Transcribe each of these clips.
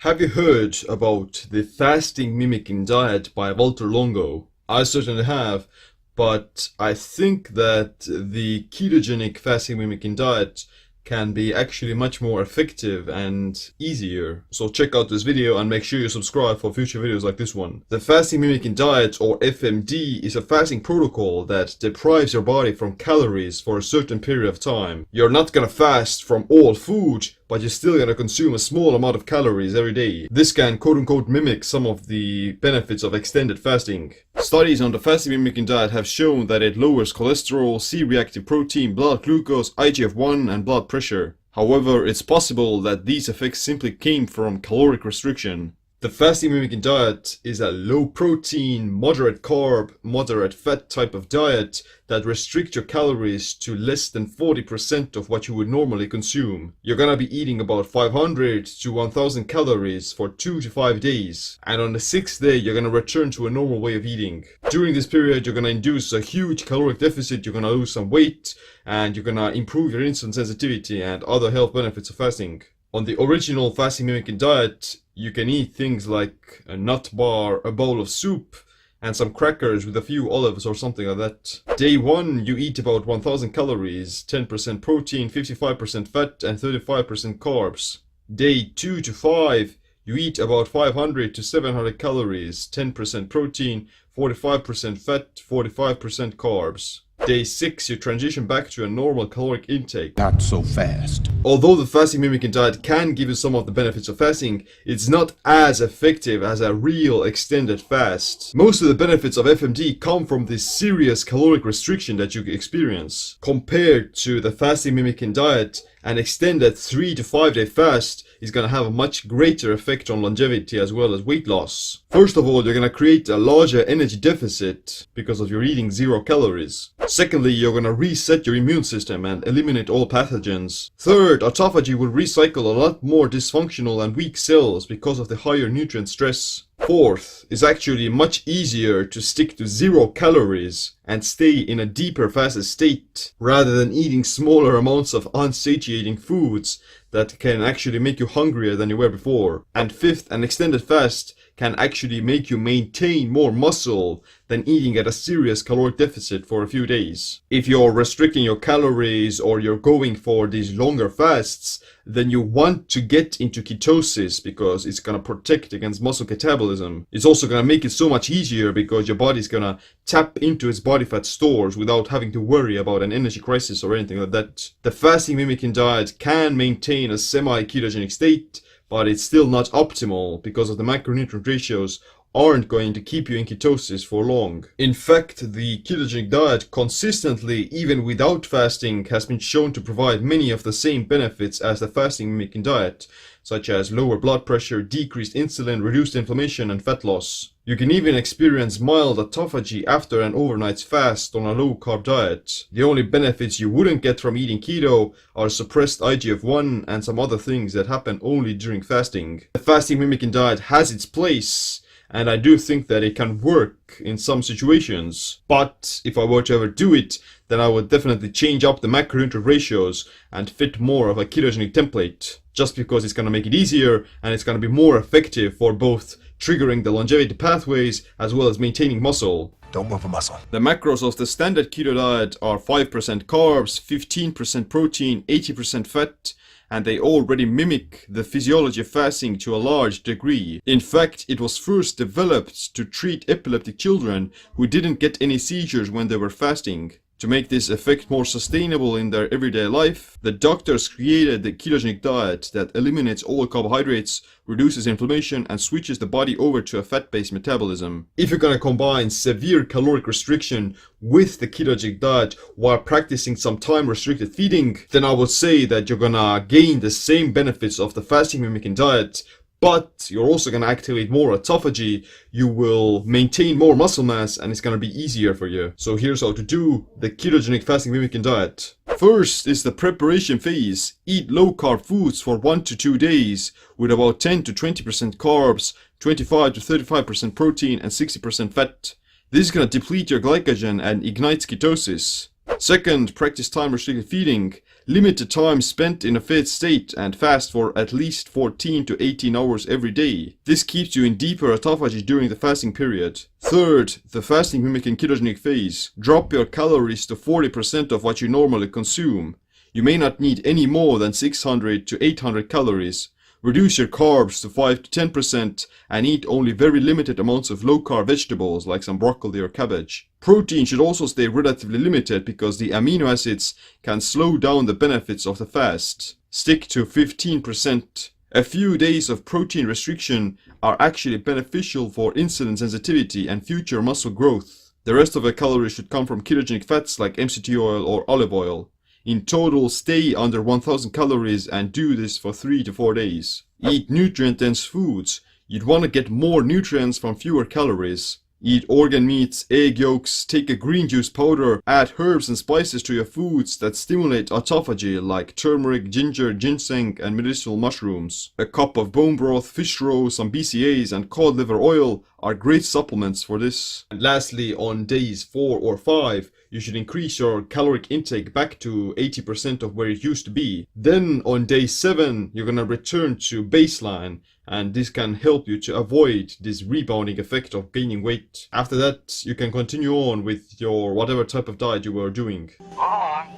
Have you heard about the fasting mimicking diet by Walter Longo? I certainly have, but I think that the ketogenic fasting mimicking diet can be actually much more effective and easier. So check out this video and make sure you subscribe for future videos like this one. The fasting mimicking diet, or FMD, is a fasting protocol that deprives your body from calories for a certain period of time. You're not gonna fast from all food, but you're still gonna consume a small amount of calories every day. This can quote-unquote mimic some of the benefits of extended fasting. Studies on the fasting mimicking diet have shown that it lowers cholesterol, C-reactive protein, blood glucose, IGF-1 and blood pressure. However, it's possible that these effects simply came from caloric restriction. The fasting mimicking diet is a low protein, moderate carb, moderate fat type of diet that restricts your calories to less than 40% of what you would normally consume. You're gonna be eating about 500 to 1000 calories for 2 to 5 days, and on the 6th day you're gonna return to a normal way of eating. During this period you're gonna induce a huge caloric deficit, you're gonna lose some weight, and you're gonna improve your insulin sensitivity and other health benefits of fasting. On the original fasting mimicking diet, you can eat things like a nut bar, a bowl of soup, and some crackers with a few olives or something like that. Day 1, you eat about 1000 calories, 10% protein, 55% fat, and 35% carbs. Day 2 to 5, you eat about 500 to 700 calories, 10% protein, 45% fat, 45% carbs. Day 6, you transition back to a normal caloric intake. Not so fast. Although the fasting mimicking diet can give you some of the benefits of fasting, it's not as effective as a real extended fast. Most of the benefits of FMD come from this serious caloric restriction that you experience. Compared to the fasting mimicking diet, an extended 3 to 5 day fast is going to have a much greater effect on longevity as well as weight loss. First of all, you're going to create a larger energy deficit because of your eating 0 calories. Secondly, you're going to reset your immune system and eliminate all pathogens. Third, autophagy will recycle a lot more dysfunctional and weak cells because of the higher nutrient stress. Fourth, it's actually much easier to stick to 0 calories and stay in a deeper fasted state rather than eating smaller amounts of unsatiating foods that can actually make you hungrier than you were before. And fifth, an extended fast can actually make you maintain more muscle than eating at a serious caloric deficit for a few days. If you're restricting your calories or you're going for these longer fasts, then you want to get into ketosis because it's going to protect against muscle catabolism. It's also going to make it so much easier because your body's going to tap into its body fat stores without having to worry about an energy crisis or anything like that. The fasting mimicking diet can maintain a semi-ketogenic state, but it's still not optimal because of the macronutrient ratios aren't going to keep you in ketosis for long. In fact, the ketogenic diet consistently, even without fasting, has been shown to provide many of the same benefits as the fasting mimicking diet, such as lower blood pressure, decreased insulin, reduced inflammation, and fat loss. You can even experience mild autophagy after an overnight's fast on a low-carb diet. The only benefits you wouldn't get from eating keto are suppressed IGF-1 and some other things that happen only during fasting. The fasting mimicking diet has its place, and I do think that it can work in some situations. But if I were to ever do it, then I would definitely change up the macronutrient ratios and fit more of a ketogenic template. Just because it's going to make it easier and it's going to be more effective for both triggering the longevity pathways as well as maintaining muscle. Don't move a muscle. The macros of the standard keto diet are 5% carbs, 15% protein, 80% fat, and they already mimic the physiology of fasting to a large degree. In fact, it was first developed to treat epileptic children who didn't get any seizures when they were fasting. To make this effect more sustainable in their everyday life, the doctors created the ketogenic diet that eliminates all carbohydrates, reduces inflammation, and switches the body over to a fat-based metabolism. If you're gonna combine severe caloric restriction with the ketogenic diet while practicing some time-restricted feeding, then I would say that you're gonna gain the same benefits of the fasting mimicking diet, but you're also going to activate more autophagy, you will maintain more muscle mass, and it's going to be easier for you. So here's how to do the ketogenic fasting mimicking diet. First is the preparation phase. Eat low carb foods for 1 to 2 days with about 10 to 20% carbs, 25 to 35% protein, and 60% fat. This is going to deplete your glycogen and ignites ketosis. Second, practice time restricted feeding. Limit the time spent in a fit state and fast for at least 14 to 18 hours every day. This keeps you in deeper autophagy during the fasting period. Third, the fasting mimicking ketogenic phase. Drop your calories to 40% of what you normally consume. You may not need any more than 600 to 800 calories. Reduce your carbs to 5 to 10% and eat only very limited amounts of low-carb vegetables like some broccoli or cabbage. Protein should also stay relatively limited because the amino acids can slow down the benefits of the fast. Stick to 15%. A few days of protein restriction are actually beneficial for insulin sensitivity and future muscle growth. The rest of the calories should come from ketogenic fats like MCT oil or olive oil. In total, stay under 1000 calories and do this for 3 to 4 days. Eat nutrient-dense foods. You'd want to get more nutrients from fewer calories. Eat organ meats, egg yolks, take a green juice powder, add herbs and spices to your foods that stimulate autophagy like turmeric, ginger, ginseng and medicinal mushrooms. A cup of bone broth, fish roe, some BCAAs and cod liver oil are great supplements for this. And lastly, on days 4 or 5, you should increase your caloric intake back to 80% of where it used to be. Then on day 7, you're gonna return to baseline, and this can help you to avoid this rebounding effect of gaining weight. After that, you can continue on with your whatever type of diet you were doing.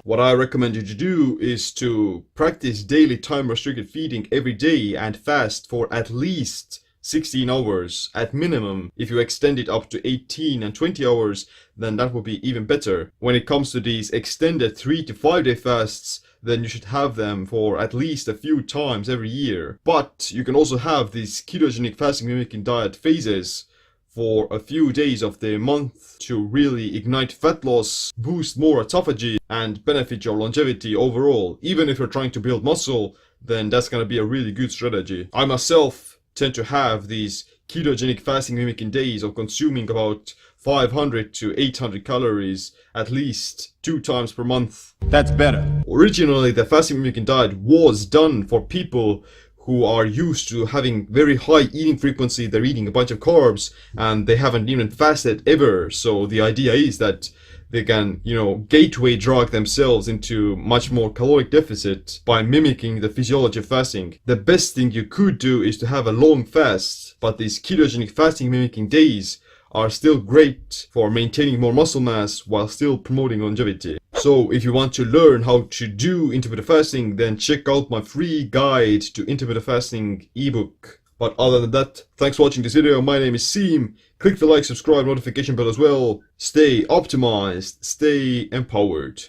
What I recommend you to do is to practice daily time restricted feeding every day and fast for at least 16 hours at minimum. If you extend it up to 18 and 20 hours, then that would be even better. When it comes to these extended 3 to 5 day fasts, then you should have them for at least a few times every year. But you can also have these ketogenic fasting mimicking diet phases for a few days of the month to really ignite fat loss, boost more autophagy, and benefit your longevity overall. Even if you're trying to build muscle, then that's gonna be a really good strategy. I myself tend to have these ketogenic fasting mimicking days of consuming about 500 to 800 calories at least 2 times per month. That's better. Originally, the fasting mimicking diet was done for people who are used to having very high eating frequency. They're eating a bunch of carbs and they haven't even fasted ever. So the idea is that they can, gateway drug themselves into much more caloric deficit by mimicking the physiology of fasting. The best thing you could do is to have a long fast, but these ketogenic fasting mimicking days are still great for maintaining more muscle mass while still promoting longevity. So if you want to learn how to do intermittent fasting, then check out my free guide to intermittent fasting ebook. But other than that, thanks for watching this video. My name is Seem. Click the like, subscribe, notification bell as well. Stay optimized, stay empowered.